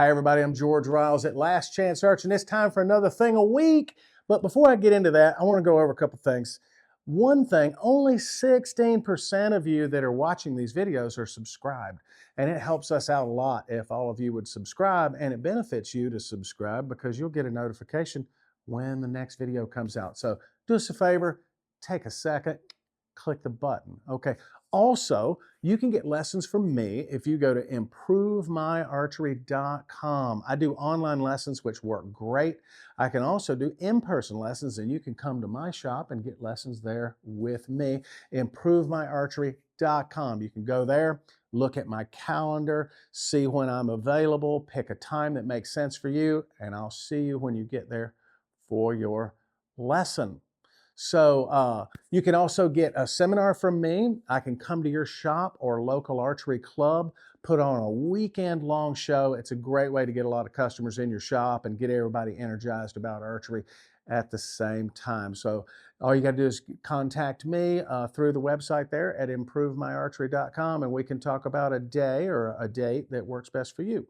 Hi everybody, I'm George Riles at Last Chance Archery, and it's time for another thing a week. But before I get into that, I want to go over a couple things. One thing, only 16% of you that are watching these videos are subscribed, and it helps us out a lot if all of you would subscribe, and it benefits you to subscribe because you'll get a notification when the next video comes out. So do us a favor, take a second, click the button. Okay. Also, you can get lessons from me if you go to improvemyarchery.com. I do online lessons which work great. I can also do in-person lessons, and you can come to my shop and get lessons there with me. Improvemyarchery.com. You can go there, look at my calendar, see when I'm available, pick a time that makes sense for you, and I'll see you when you get there for your lesson. So you can also get a seminar from me. I can come to your shop or local archery club, put on a weekend-long show. It's a great way to get a lot of customers in your shop and get everybody energized about archery at the same time. So all you got to do is contact me through the website there at improvemyarchery.com, and we can talk about a day or a date that works best for you.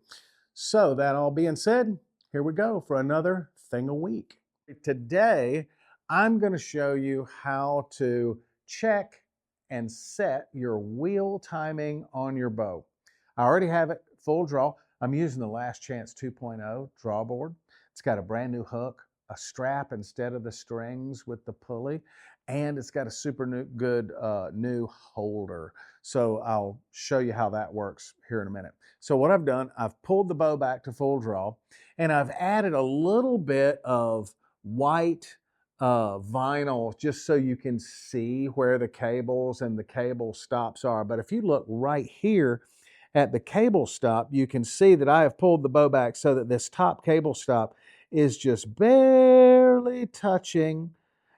So that all being said, here we go for another thing a week. Today, I'm going to show you how to check and set your wheel timing on your bow. I already have it full draw. I'm using the Last Chance 2.0 draw board. It's got a brand new hook, a strap instead of the strings with the pulley, and it's got a super good new holder. So I'll show you how that works here in a minute. So what I've done, I've pulled the bow back to full draw, and I've added a little bit of white vinyl just so you can see where the cables and the cable stops are. But if you look right here at the cable stop, you can see that I have pulled the bow back so that this top cable stop is just barely touching.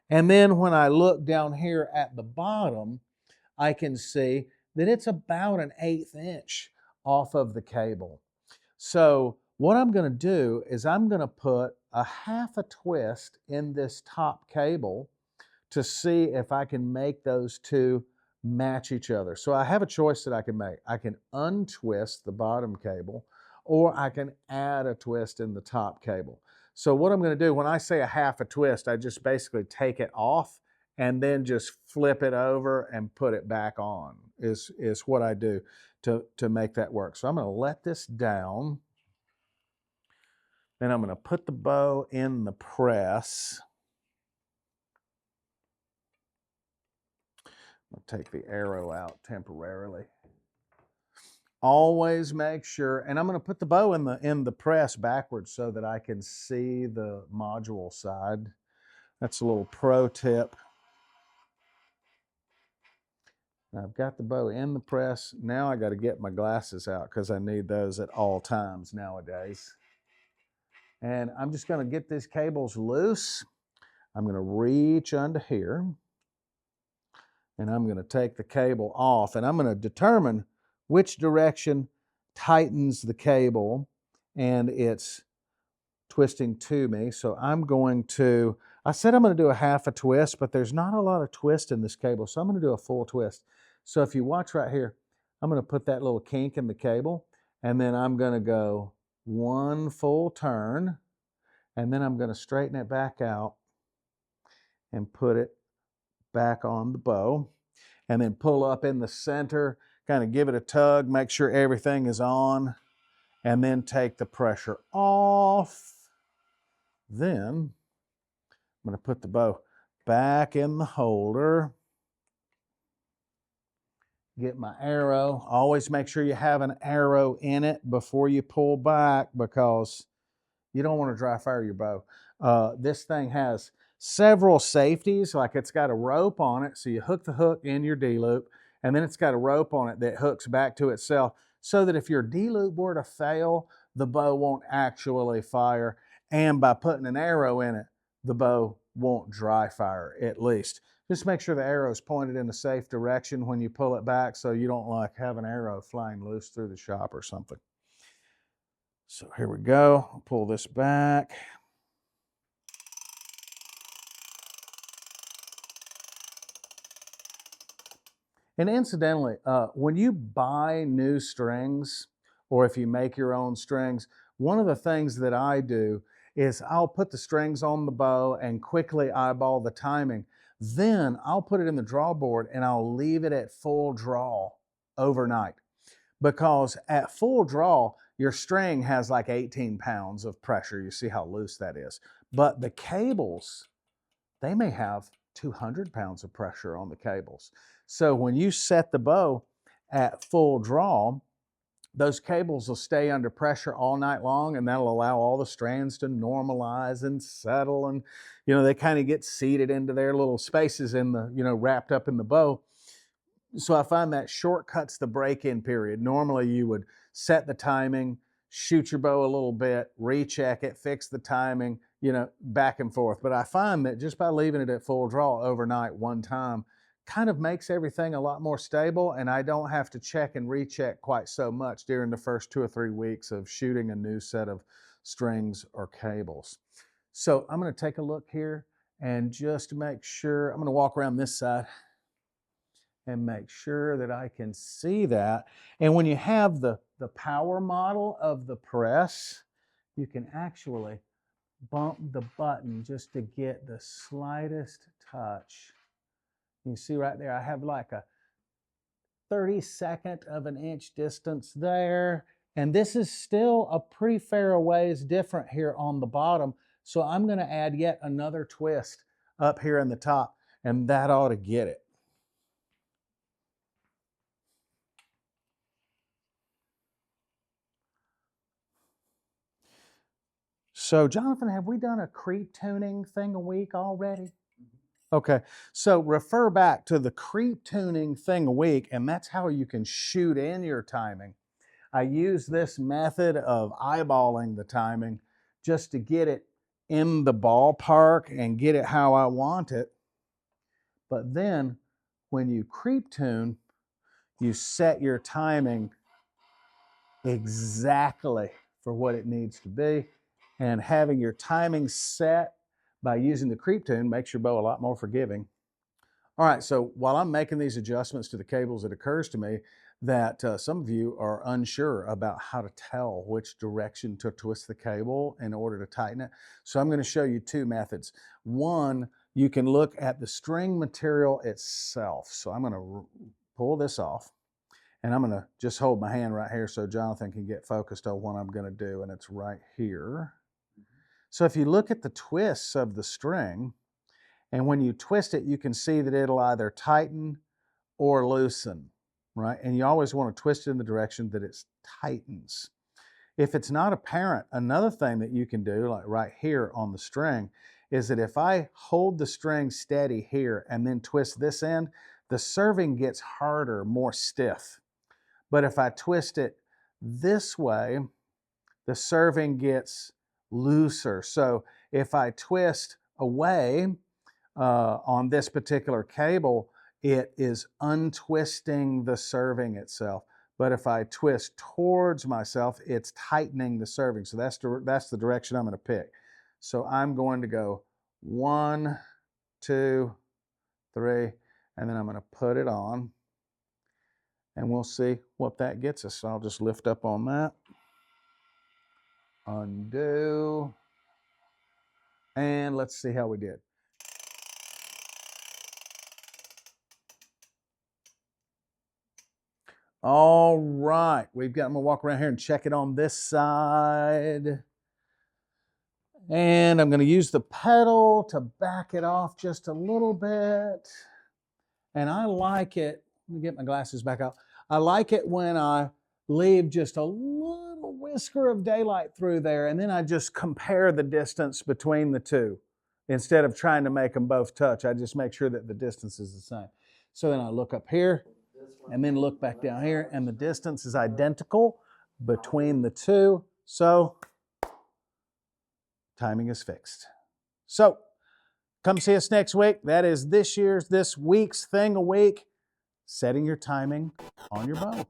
And then when I look down here at the bottom, I can see that it's about an 1/8 inch off of the cable. So what I'm going to do is I'm going to put a 1/2 twist in this top cable to see if I can make those two match each other. So I have a choice that I can make. I can untwist the bottom cable, or I can add a twist in the top cable. So what I'm going to do, when I say a 1/2 twist, I just basically take it off and then just flip it over and put it back on is what I do to make that work. So I'm going to let this down. Then I'm going to put the bow in the press. I'll take the arrow out temporarily. Always make sure, and I'm going to put the bow in the press backwards so that I can see the module side. That's a little pro tip. I've got the bow in the press. Now I got to get my glasses out because I need those at all times nowadays. And I'm just going to get these cables loose. I'm going to reach under here, and I'm going to take the cable off, and I'm going to determine which direction tightens the cable and it's twisting to me. So I'm going to, I said I'm going to do a 1/2 twist, but there's not a lot of twist in this cable, so I'm going to do a full twist. So if you watch right here, I'm going to put that little kink in the cable, and then I'm going to go 1 full turn, and then I'm going to straighten it back out and put it back on the bow, and then pull up in the center, kind of give it a tug, make sure everything is on, and then take the pressure off. Then I'm going to put the bow back in the holder, get my arrow. Always make sure you have an arrow in it before you pull back because you don't want to dry fire your bow. This thing has several safeties, like it's got a rope on it, so you hook the hook in your D-loop, and then it's got a rope on it that hooks back to itself so that if your D-loop were to fail, the bow won't actually fire, and by putting an arrow in it, the bow won't dry fire at least. Just make sure the arrow is pointed in a safe direction when you pull it back so you don't like have an arrow flying loose through the shop or something. So here we go. I'll pull this back. And incidentally, when you buy new strings, or if you make your own strings, one of the things that I do is I'll put the strings on the bow and quickly eyeball the timing. Then I'll put it in the draw board and I'll leave it at full draw overnight. Because at full draw, your string has like 18 pounds of pressure. You see how loose that is. But the cables, they may have 200 pounds of pressure on the cables. So when you set the bow at full draw, those cables will stay under pressure all night long, and that'll allow all the strands to normalize and settle. And, you know, they kind of get seated into their little spaces in the, you know, wrapped up in the bow. So I find that shortcuts the break-in period. Normally you would set the timing, shoot your bow a little bit, recheck it, fix the timing, you know, back and forth. But I find that just by leaving it at full draw overnight one time kind of makes everything a lot more stable, and I don't have to check and recheck quite so much during the first 2 or 3 weeks of shooting a new set of strings or cables. So I'm going to take a look here and just make sure, I'm going to walk around this side and make sure that I can see that. And when you have the power model of the press, you can actually bump the button just to get the slightest touch. You see right there, I have like a 32nd of an inch distance there. And this is still a pretty fair ways different here on the bottom. So I'm going to add yet another twist up here in the top, and that ought to get it. So Jonathan, have we done a creep tuning thing a week already? Okay, so refer back to the creep tuning thing a week, and that's how you can shoot in your timing. I use this method of eyeballing the timing just to get it in the ballpark and get it how I want it. But then when you creep tune, you set your timing exactly for what it needs to be. And having your timing set by using the creep tune makes your bow a lot more forgiving. All right, so while I'm making these adjustments to the cables, it occurs to me that some of you are unsure about how to tell which direction to twist the cable in order to tighten it. So I'm going to show you 2 methods. One, you can look at the string material itself. So I'm going to pull this off, and I'm going to just hold my hand right here so Jonathan can get focused on what I'm going to do, and it's right here. So if you look at the twists of the string, and when you twist it, you can see that it'll either tighten or loosen, right? And you always want to twist it in the direction that it tightens. If it's not apparent, another thing that you can do, like right here on the string, is that if I hold the string steady here and then twist this end, the serving gets harder, more stiff. But if I twist it this way, the serving gets looser. So if I twist away on this particular cable, it is untwisting the serving itself. But if I twist towards myself, it's tightening the serving. So that's the direction I'm going to pick. So I'm going to go 1, 2, 3, and then I'm going to put it on. And we'll see what that gets us. So I'll just lift up on that. Undo. And let's see how we did. All right, I'm gonna walk around here and check it on this side. And I'm gonna use the pedal to back it off just a little bit. And I like it, let me get my glasses back out. I like it when I leave just a little whisker of daylight through there, and then I just compare the distance between the two. Instead of trying to make them both touch, I just make sure that the distance is the same. So then I look up here, and then look back down here, and the distance is identical between the two. So timing is fixed. So come see us next week. That is this week's thing a week, setting your timing on your bow.